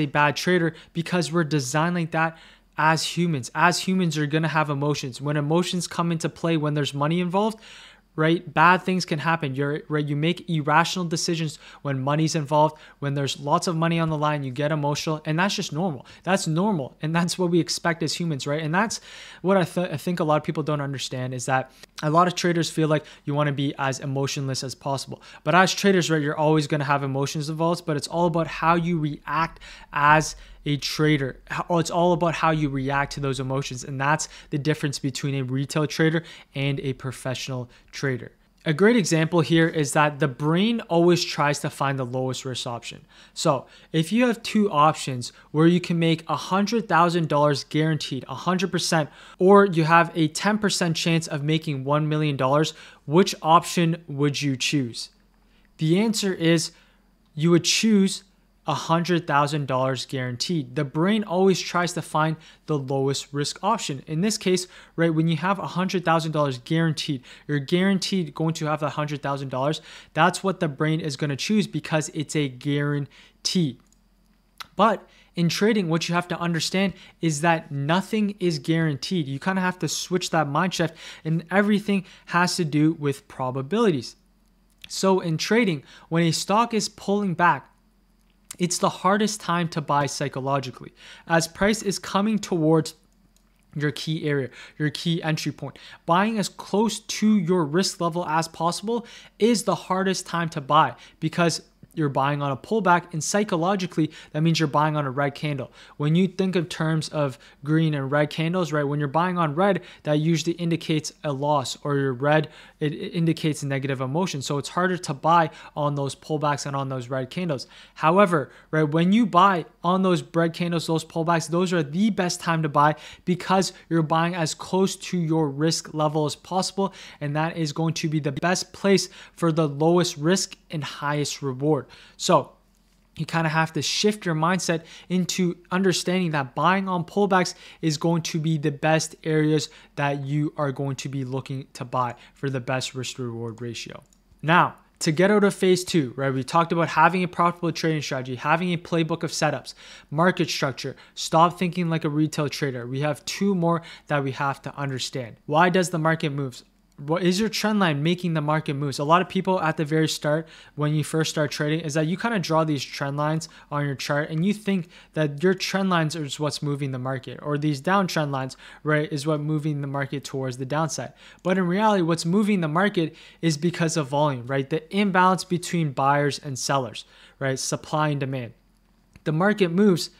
bad trader because we're designed like that as humans. As humans, you're going to have emotions. When emotions come into play, when there's money involved, right, bad things can happen. You make irrational decisions when money's involved. When there's lots of money on the line, you get emotional, and that's just normal. That's normal, and that's what we expect as humans, right? And that's what I think a lot of people don't understand, is that a lot of traders feel like you want to be as emotionless as possible. But as traders, right, you're always going to have emotions involved, but it's all about how you react as a trader. It's all about how you react to those emotions. And that's the difference between a retail trader and a professional trader. A great example here is that the brain always tries to find the lowest risk option. So if you have two options where you can make $100,000 guaranteed, 100%, or you have a 10% chance of making $1 million, which option would you choose? The answer is you would choose $100,000 guaranteed. The brain always tries to find the lowest risk option. In this case, right, when you have $100,000 guaranteed, you're guaranteed going to have the $100,000. That's what the brain is going to choose because it's a guarantee. But in trading, what you have to understand is that nothing is guaranteed. You kind of have to switch that mind shift, and everything has to do with probabilities. So in trading, when a stock is pulling back, it's the hardest time to buy psychologically, as price is coming towards your key area, your key entry point. Buying as close to your risk level as possible is the hardest time to buy because you're buying on a pullback, and psychologically, that means you're buying on a red candle. When you think of terms of green and red candles, right, when you're buying on red, that usually indicates a loss, or your red, it indicates a negative emotion. So it's harder to buy on those pullbacks and on those red candles. However, right, when you buy on those red candles, those pullbacks, those are the best time to buy because you're buying as close to your risk level as possible, and that is going to be the best place for the lowest risk and highest reward. So you kind of have to shift your mindset into understanding that buying on pullbacks is going to be the best areas that you are going to be looking to buy for the best risk reward ratio. Now, to get out of phase two, right, we talked about having a profitable trading strategy, having a playbook of setups, market structure, stop thinking like a retail trader. We have two more that we have to understand. Why does the market move? What is your trend line making the market moves? A lot of people at the very start, when you first start trading, is that you kind of draw these trend lines on your chart and you think that your trend lines is what's moving the market, or these downtrend lines, right, is what moving the market towards the downside. But in reality, what's moving the market is because of volume, right? The imbalance between buyers and sellers, right? Supply and demand. The market moves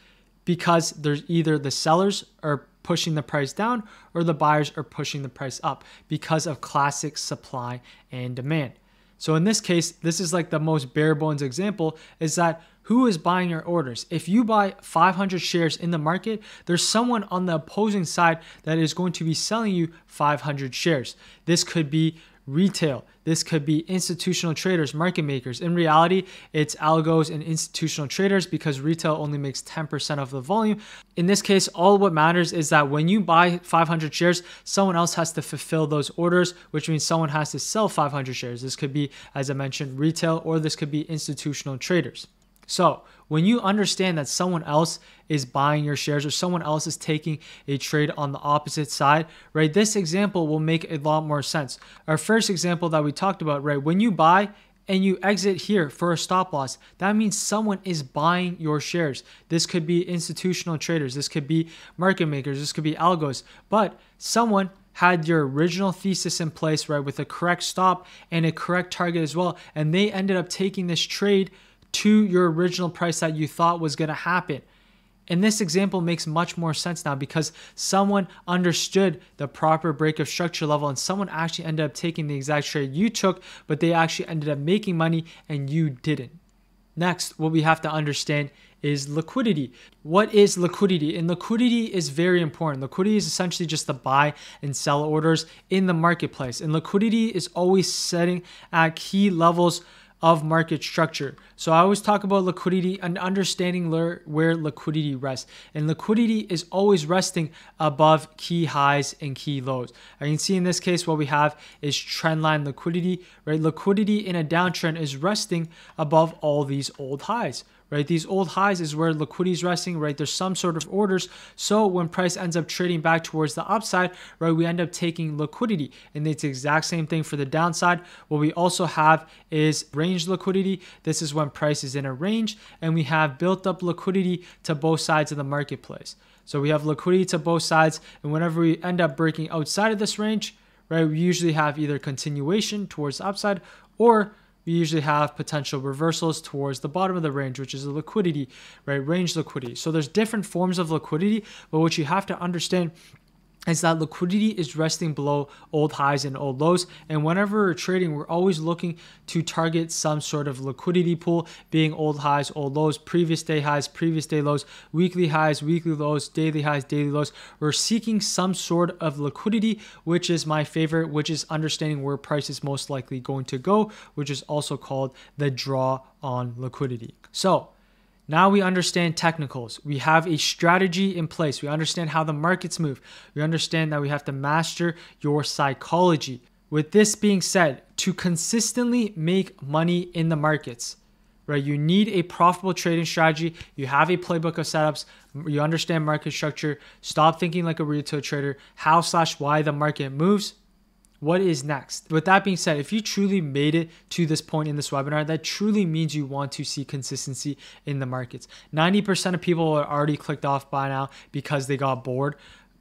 because there's either the sellers are pushing the price down or the buyers are pushing the price up because of classic supply and demand. So in this case, this is like the most bare bones example, is that who is buying your orders? If you buy 500 shares in the market, there's someone on the opposing side that is going to be selling you 500 shares. This could be retail. This could be institutional traders, market makers. In reality, it's algos and institutional traders because retail only makes 10% of the volume. In this case, all what matters is that when you buy 500 shares, someone else has to fulfill those orders, which means someone has to sell 500 shares. This could be, as I mentioned, retail, or this could be institutional traders. So when you understand that someone else is buying your shares or someone else is taking a trade on the opposite side, right, this example will make a lot more sense. Our first example that we talked about, right, when you buy and you exit here for a stop loss, that means someone is buying your shares. This could be institutional traders, this could be market makers, this could be algos, but someone had your original thesis in place, right, with a correct stop and a correct target as well, and they ended up taking this trade to your original price that you thought was going to happen. And this example makes much more sense now because someone understood the proper break of structure level and someone actually ended up taking the exact trade you took, but they actually ended up making money and you didn't. Next, what we have to understand is liquidity. What is liquidity? And liquidity is very important. Liquidity is essentially just the buy and sell orders in the marketplace. And liquidity is always setting at key levels of market structure. So I always talk about liquidity and understanding where liquidity rests. And liquidity is always resting above key highs and key lows. I can see in this case what we have is trendline liquidity, right? Liquidity in a downtrend is resting above all these old highs, right? These old highs is where liquidity is resting, right? There's some sort of orders. So when price ends up trading back towards the upside, right, we end up taking liquidity. And it's the exact same thing for the downside. What we also have is range liquidity. This is when price is in a range and we have built up liquidity to both sides of the marketplace. So we have liquidity to both sides, and whenever we end up breaking outside of this range, right, we usually have either continuation towards the upside or we usually have potential reversals towards the bottom of the range, which is the liquidity, right? Range liquidity. So there's different forms of liquidity, but what you have to understand is that liquidity is resting below old highs and old lows. And whenever we're trading, we're always looking to target some sort of liquidity pool, being old highs, old lows, previous day highs, previous day lows, weekly highs, weekly lows, daily highs, daily lows. We're seeking some sort of liquidity, which is my favorite, which is understanding where price is most likely going to go, which is also called the draw on liquidity. So now we understand technicals. We have a strategy in place. We understand how the markets move. We understand that we have to master your psychology. With this being said, to consistently make money in the markets, right, you need a profitable trading strategy. You have a playbook of setups. You understand market structure. Stop thinking like a retail trader. How/why the market moves. What is next? With that being said, if you truly made it to this point in this webinar, that truly means you want to see consistency in the markets. 90% of people are already clicked off by now because they got bored,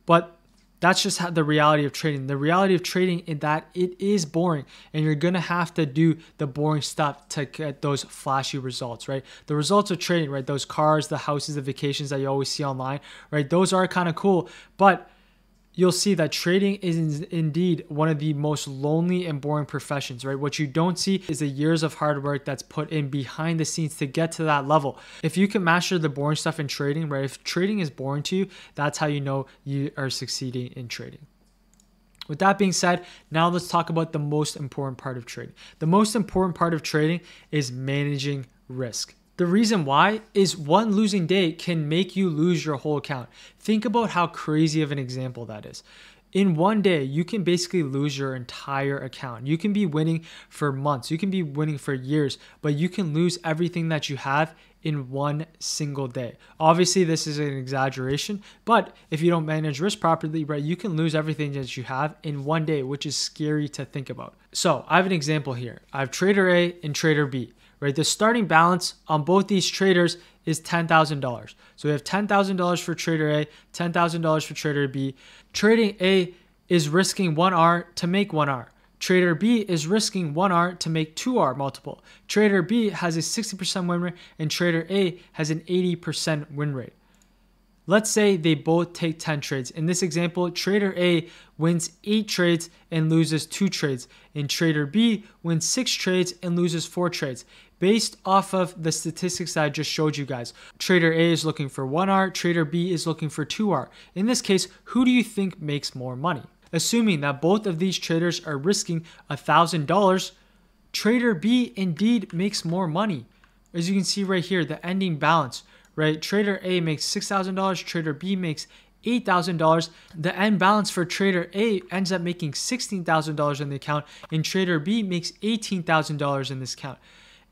but that's just the reality of trading. The reality of trading is that it is boring, and you're going to have to do the boring stuff to get those flashy results, right? The results of trading, right? Those cars, the houses, the vacations that you always see online, right? Those are kind of cool, but you'll see that trading is indeed one of the most lonely and boring professions, right? What you don't see is the years of hard work that's put in behind the scenes to get to that level. If you can master the boring stuff in trading, right? If trading is boring to you, that's how you know you are succeeding in trading. With that being said, now let's talk about the most important part of trading. The most important part of trading is managing risk. The reason why is one losing day can make you lose your whole account. Think about how crazy of an example that is. In one day, you can basically lose your entire account. You can be winning for months. You can be winning for years, but you can lose everything that you have in one single day. Obviously, this is an exaggeration, but if you don't manage risk properly, right, you can lose everything that you have in one day, which is scary to think about. So I have an example here. I have trader A and trader B. Right, the starting balance on both these traders is $10,000. So we have $10,000 for trader A, $10,000 for trader B. Trading A is risking 1R to make 1R. Trader B is risking 1R to make 2R multiple. Trader B has a 60% win rate and trader A has an 80% win rate. Let's say they both take 10 trades. In this example, trader A wins 8 trades and loses 2 trades, and trader B wins 6 trades and loses 4 trades. Based off of the statistics that I just showed you guys, trader A is looking for 1R, trader B is looking for 2R. In this case, who do you think makes more money? Assuming that both of these traders are risking $1,000, trader B indeed makes more money. As you can see right here, the ending balance, right? Trader A makes $6,000, trader B makes $8,000. The end balance for trader A ends up making $16,000 in the account, and trader B makes $18,000 in this account.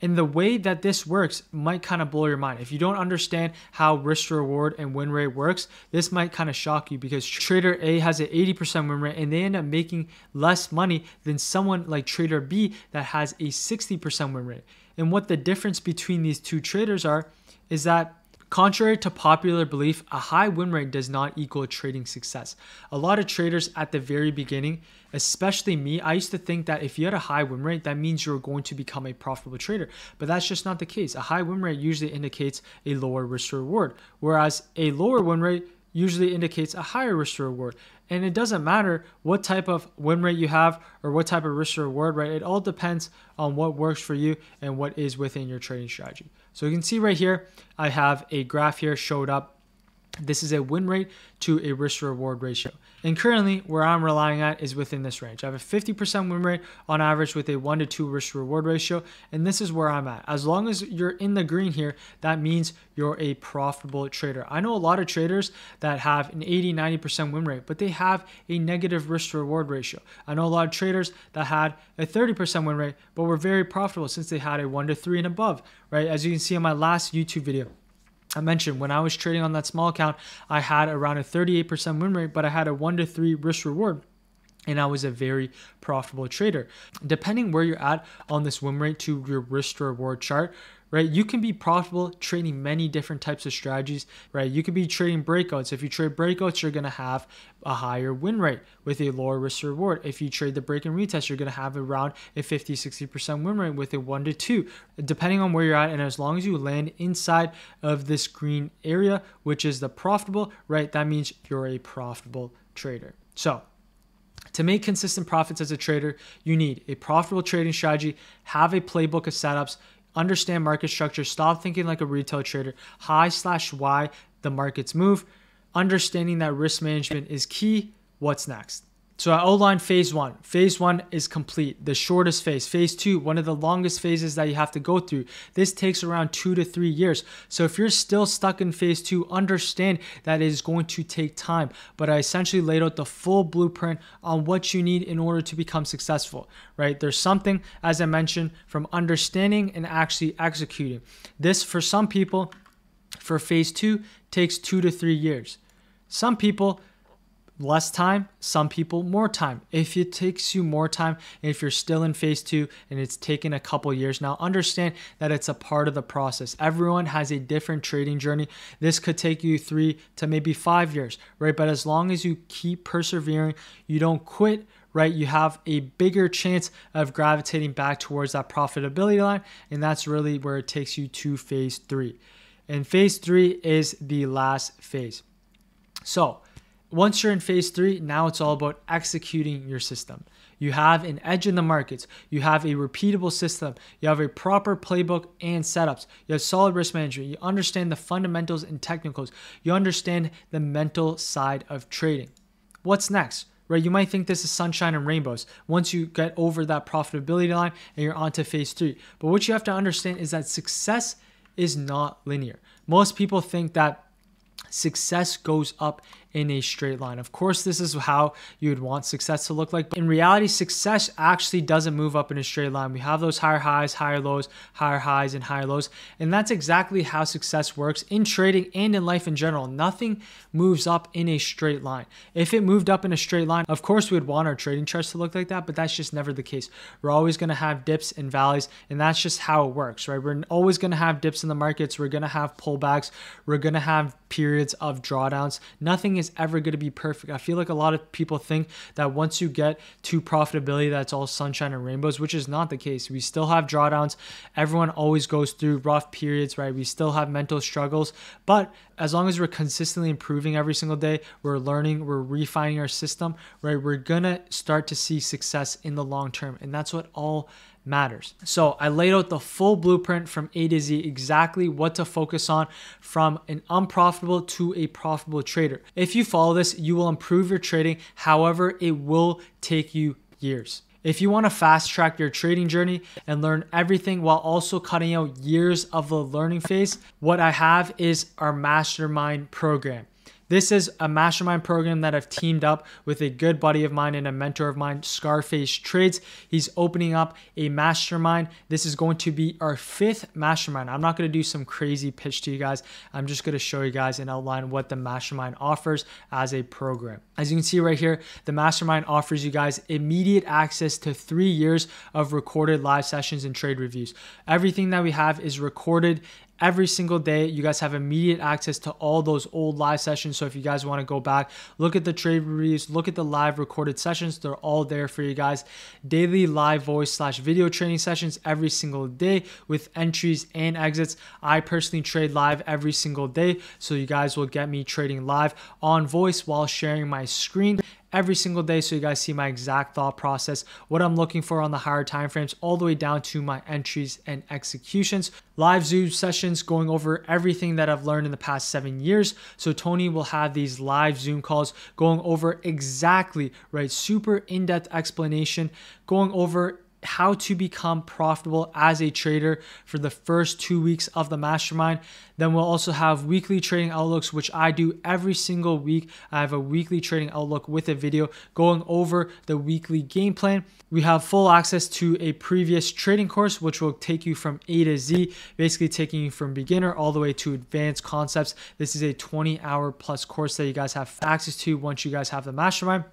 And the way that this works might kind of blow your mind. If you don't understand how risk reward and win rate works, this might kind of shock you, because trader A has an 80% win rate and they end up making less money than someone like trader B that has a 60% win rate. And what the difference between these two traders are is that, contrary to popular belief, a high win rate does not equal trading success. A lot of traders at the very beginning, especially me, I used to think that if you had a high win rate, that means you're going to become a profitable trader. But that's just not the case. A high win rate usually indicates a lower risk reward, whereas a lower win rate usually indicates a higher risk reward. And it doesn't matter what type of win rate you have or what type of risk reward, right? It all depends on what works for you and what is within your trading strategy. So you can see right here, I have a graph here showed up. This is a win rate to a risk reward ratio. And currently where I'm relying at is within this range. I have a 50% win rate on average with a 1-to-2 risk reward ratio. And this is where I'm at. As long as you're in the green here, that means you're a profitable trader. I know a lot of traders that have an 80-90% win rate, but they have a negative risk reward ratio. I know a lot of traders that had a 30% win rate, but were very profitable since they had a 1-to-3 and above, right? As you can see in my last YouTube video, I mentioned when I was trading on that small account, I had around a 38% win rate, but I had a 1-to-3 risk reward, and I was a very profitable trader. Depending where you're at on this win rate to your risk reward chart, right? You can be profitable trading many different types of strategies, right? You could be trading breakouts. If you trade breakouts, you're going to have a higher win rate with a lower risk reward. If you trade the break and retest, you're going to have around a 50-60% win rate with a 1 to 2, depending on where you're at. And as long as you land inside of this green area, which is the profitable, right? That means you're a profitable trader. So to make consistent profits as a trader, you need a profitable trading strategy, have a playbook of setups, understand market structure, stop thinking like a retail trader, high/why the markets move, understanding that risk management is key. What's next? So I outlined phase one. Phase one is complete, the shortest phase. Phase two, one of the longest phases that you have to go through. This takes around 2 to 3 years. So if you're still stuck in phase two, understand that it is going to take time. But I essentially laid out the full blueprint on what you need in order to become successful, right? There's something, as I mentioned, from understanding and actually executing. This, for some people, for phase two, takes 2 to 3 years. Some people, less time, some people more time. If it takes you more time, and if you're still in phase two and it's taken a couple years now, understand that it's a part of the process. Everyone has a different trading journey. This could take you 3 to maybe 5 years, right? But as long as you keep persevering, you don't quit, right? You have a bigger chance of gravitating back towards that profitability line. And that's really where it takes you to phase three. And phase three is the last phase. So once you're in phase three, now it's all about executing your system. You have an edge in the markets. You have a repeatable system. You have a proper playbook and setups. You have solid risk management. You understand the fundamentals and technicals. You understand the mental side of trading. What's next? Right? You might think this is sunshine and rainbows once you get over that profitability line and you're on to phase three. But what you have to understand is that success is not linear. Most people think that success goes up in a straight line. Of course, this is how you would want success to look like. But in reality, success actually doesn't move up in a straight line. We have those higher highs, higher lows, higher highs, and higher lows. And that's exactly how success works in trading and in life in general. Nothing moves up in a straight line. If it moved up in a straight line, of course, we would want our trading charts to look like that, but that's just never the case. We're always going to have dips and valleys, and that's just how it works, right? We're always going to have dips in the markets. We're going to have pullbacks. We're going to have periods of drawdowns. Nothing is ever going to be perfect. I feel like a lot of people think that once you get to profitability, that's all sunshine and rainbows, which is not the case. We still have drawdowns. Everyone always goes through rough periods, right? We still have mental struggles, but as long as we're consistently improving every single day, we're learning, we're refining our system, right? We're going to start to see success in the long term. And that's what all matters. So I laid out the full blueprint from A to Z, exactly what to focus on from an unprofitable to a profitable trader. If you follow this, you will improve your trading. However, it will take you years. If you want to fast track your trading journey and learn everything while also cutting out years of the learning phase, what I have is our Mastermind program. This is a mastermind program that I've teamed up with a good buddy of mine and a mentor of mine, Scarface Trades. He's opening up a mastermind. This is going to be our 5th mastermind. I'm not going to do some crazy pitch to you guys. I'm just going to show you guys and outline what the mastermind offers as a program. As you can see right here, the mastermind offers you guys immediate access to 3 years of recorded live sessions and trade reviews. Everything that we have is recorded every single day. You guys have immediate access to all those old live sessions. So if you guys want to go back, look at the trade reviews, look at the live recorded sessions, they're all there for you guys. Daily live voice/video training sessions every single day with entries and exits. I personally trade live every single day. So you guys will get me trading live on voice while sharing my screen every single day, so you guys see my exact thought process, what I'm looking for on the higher time frames, all the way down to my entries and executions. Live Zoom sessions going over everything that I've learned in the past 7 years. So Tony will have these live Zoom calls going over exactly, right, super in-depth explanation, going over how to become profitable as a trader for the first 2 weeks of the mastermind. Then we'll also have weekly trading outlooks, which I do every single week. I have a weekly trading outlook with a video going over the weekly game plan. We have full access to a previous trading course, which will take you from A to Z, basically taking you from beginner all the way to advanced concepts. This is a 20-hour plus course that you guys have access to once you guys have the mastermind.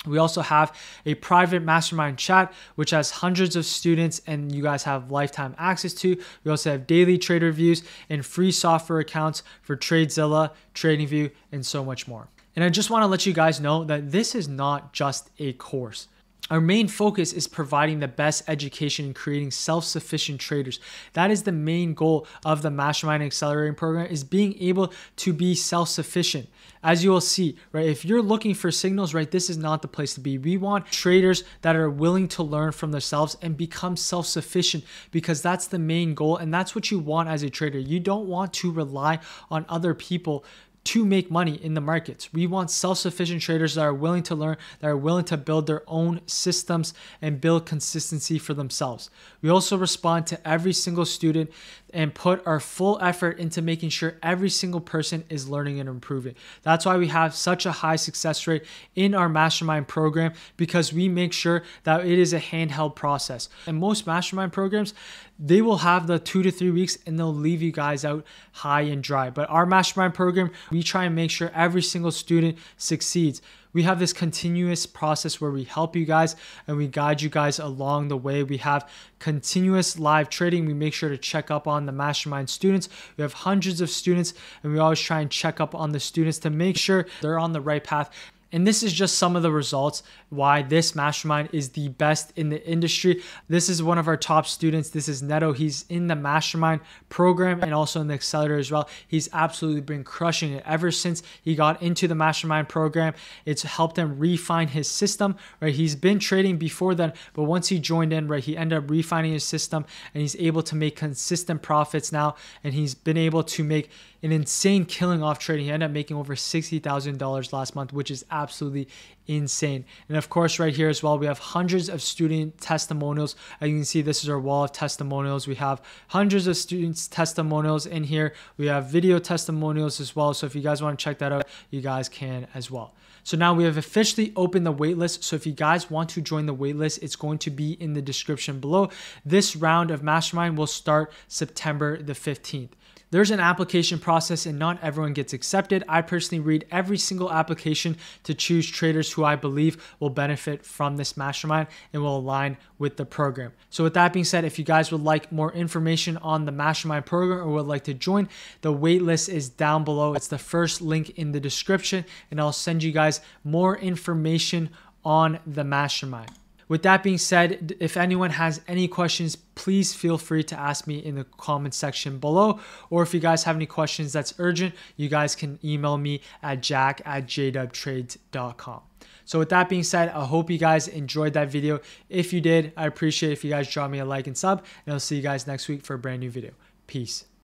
We also have a private mastermind chat, which has hundreds of students and you guys have lifetime access to. We also have daily trade reviews and free software accounts for TradeZilla, TradingView, and so much more. And I just want to let you guys know that this is not just a course. Our main focus is providing the best education and creating self-sufficient traders. That is the main goal of the Mastermind Accelerating Program, is being able to be self-sufficient. As you will see, right, if you're looking for signals, right, this is not the place to be. We want traders that are willing to learn from themselves and become self-sufficient, because that's the main goal and that's what you want as a trader. You don't want to rely on other people to make money in the markets. We want self-sufficient traders that are willing to learn, that are willing to build their own systems and build consistency for themselves. We also respond to every single student and put our full effort into making sure every single person is learning and improving. That's why we have such a high success rate in our mastermind program, because we make sure that it is a handheld process. And most mastermind programs, they will have the 2 to 3 weeks and they'll leave you guys out high and dry. But our mastermind program, we try and make sure every single student succeeds. We have this continuous process where we help you guys and we guide you guys along the way. We have continuous live trading. We make sure to check up on the mastermind students. We have hundreds of students and we always try and check up on the students to make sure they're on the right path. And this is just some of the results why this mastermind is the best in the industry. This is one of our top students. This is Neto. He's in the mastermind program and also in the accelerator as well. He's absolutely been crushing it ever since he got into the mastermind program. It's helped him refine his system, right? He's been trading before then, but once he joined in, right, he ended up refining his system and he's able to make consistent profits now. And he's been able to make an insane killing off trading. He ended up making over $60,000 last month, which is absolutely insane. And of course, right here as well, we have hundreds of student testimonials. As you can see, this is our wall of testimonials. We have hundreds of students' testimonials in here. We have video testimonials as well. So if you guys want to check that out, you guys can as well. So now we have officially opened the waitlist. So if you guys want to join the waitlist, it's going to be in the description below. This round of Mastermind will start September the 15th. There's an application process and not everyone gets accepted. I personally read every single application to choose traders who I believe will benefit from this mastermind and will align with the program. So with that being said, if you guys would like more information on the mastermind program or would like to join, the waitlist is down below. It's the first link in the description and I'll send you guys more information on the mastermind. With that being said, if anyone has any questions, please feel free to ask me in the comment section below. Or if you guys have any questions that's urgent, you guys can email me at jack@jdubtrades.com. So with that being said, I hope you guys enjoyed that video. If you did, I appreciate it if you guys drop me a like and sub, and I'll see you guys next week for a brand new video. Peace.